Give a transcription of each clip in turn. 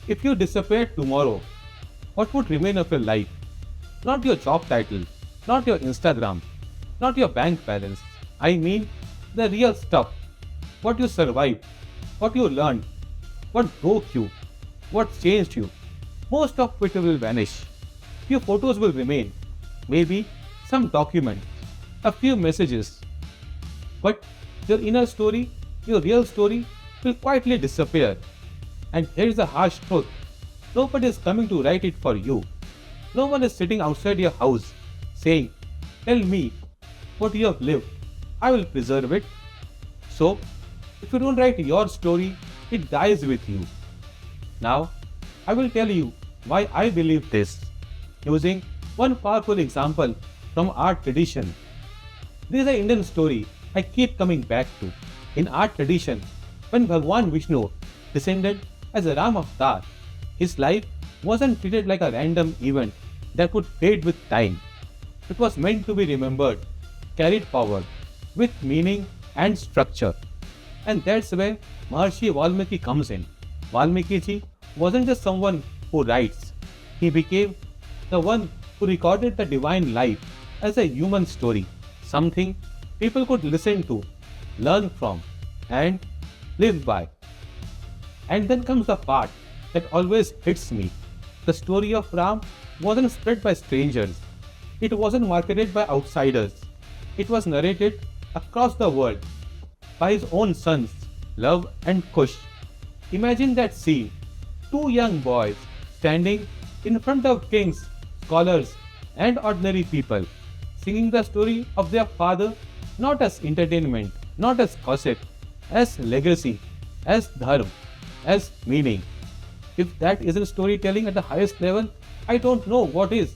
If you disappeared tomorrow, what would remain of your life? Not your job title, not your Instagram, not your bank balance. I mean the real stuff. What you survived, what you learned, what broke you, what changed you. Most of it will vanish. Few photos will remain, maybe some document, a few messages. But your inner story, your real story, will quietly disappear. And here's the harsh truth, nobody is coming to write it for you. No one is sitting outside your house saying, "Tell me what you have lived. I will preserve it." So, if you don't write your story, it dies with you. Now, I will tell you why I believe this using one powerful example from our tradition. This is an Indian story I keep coming back to. In our tradition, when Bhagwan Vishnu descended as a Ram avatar, his life wasn't treated like a random event that would fade with time. It was meant to be remembered, carried forward, with meaning and structure. And that's where Maharshi Valmiki comes in. Valmiki ji wasn't just someone who writes, he became the one who recorded the divine life as a human story, something people could listen to, learn from, and live by. And then comes the part that always hits me. The story of Ram wasn't spread by strangers. It wasn't marketed by outsiders. It was narrated across the world by his own sons, Love and Kush. Imagine that scene. Two young boys standing in front of kings, scholars, and ordinary people, singing the story of their father not as entertainment, not as gossip, as legacy, as dharma, as meaning. If that isn't storytelling at the highest level, I don't know what is.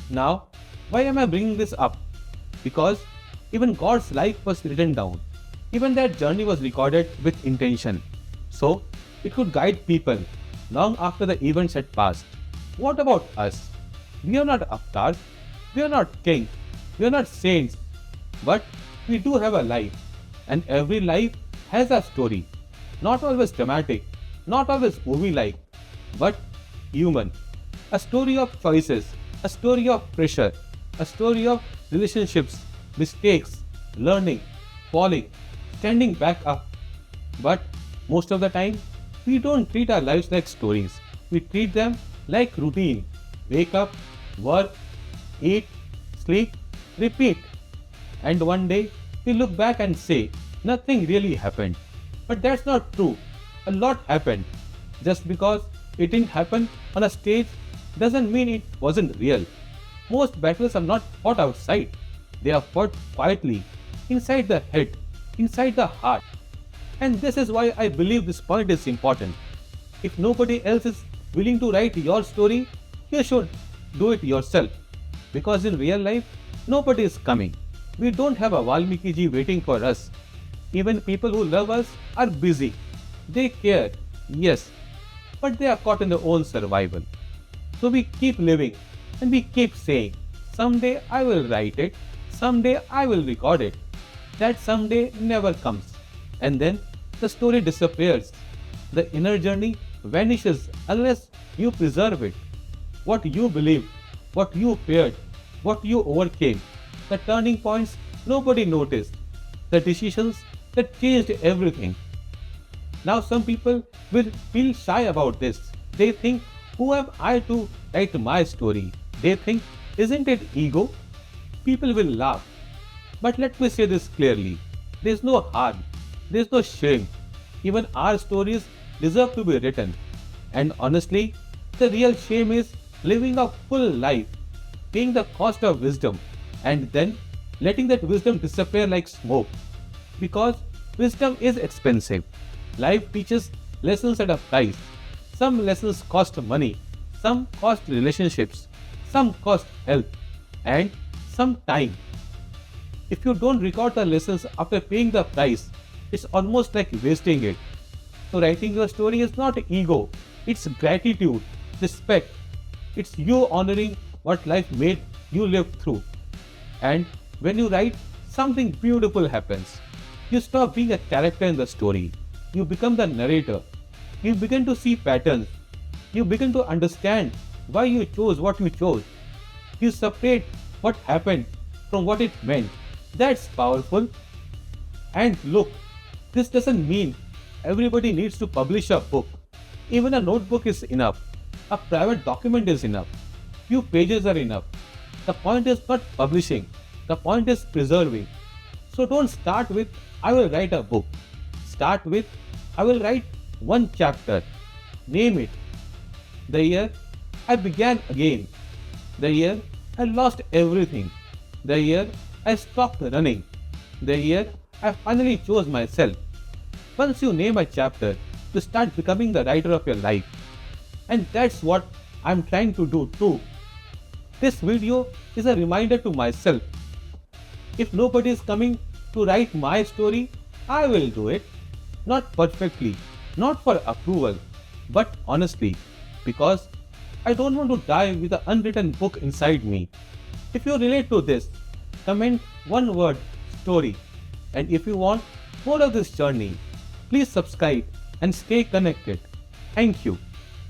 Now, why am I bringing this up? Because even God's life was written down. Even that journey was recorded with intention. So, it could guide people long after the events had passed. What about us? We are not avatars, we are not kings, we are not saints, but we do have a life. And every life has a story. Not always dramatic, not always movie-like, but human. A story of choices, a story of pressure, a story of relationships, mistakes, learning, falling, standing back up. But most of the time, we don't treat our lives like stories. We treat them like routine. Wake up, work, eat, sleep, repeat. And one day, we look back and say, nothing really happened. But that's not true. A lot happened. Just because it didn't happen on a stage doesn't mean it wasn't real. Most battles are not fought outside. They are fought quietly, inside the head, inside the heart. And this is why I believe this point is important. If nobody else is willing to write your story, you should do it yourself. Because in real life, nobody is coming. We don't have a Valmiki ji waiting for us. Even people who love us are busy. They care, yes, but they are caught in their own survival. So we keep living and we keep saying, someday I will write it, someday I will record it. That someday never comes. And then the story disappears. The inner journey vanishes unless you preserve it. What you believed, what you feared, what you overcame, the turning points nobody noticed, the decisions that changed everything. Now some people will feel shy about this. They think, who am I to write my story? They think, isn't it ego? People will laugh. But let me say this clearly. There is no harm. There is no shame. Even our stories deserve to be written. And honestly, the real shame is living a full life, paying the cost of wisdom, and then letting that wisdom disappear like smoke. Because wisdom is expensive. Life teaches lessons at a price. Some lessons cost money, some cost relationships, some cost health, and some time. If you don't record the lessons after paying the price, it's almost like wasting it. So writing your story is not ego, it's gratitude, respect. It's you honoring what life made you live through. And when you write, something beautiful happens. You stop being a character in the story. You become the narrator. You begin to see patterns. You begin to understand why you chose what you chose. You separate what happened from what it meant. That's powerful. And look, this doesn't mean everybody needs to publish a book. Even a notebook is enough. A private document is enough. Few pages are enough. The point is not publishing. The point is preserving. So don't start with I will write a book. Start with I will write one chapter. Name it. The year I began again. The year I lost everything. The year I stopped running. The year I finally chose myself. Once you name a chapter, you start becoming the writer of your life. And that's what I'm trying to do too. This video is a reminder to myself. If nobody is coming to write my story, I will do it. Not perfectly, not for approval, but honestly, because I don't want to die with an unwritten book inside me. If you relate to this, comment one word story. And if you want more of this journey, please subscribe and stay connected. Thank you.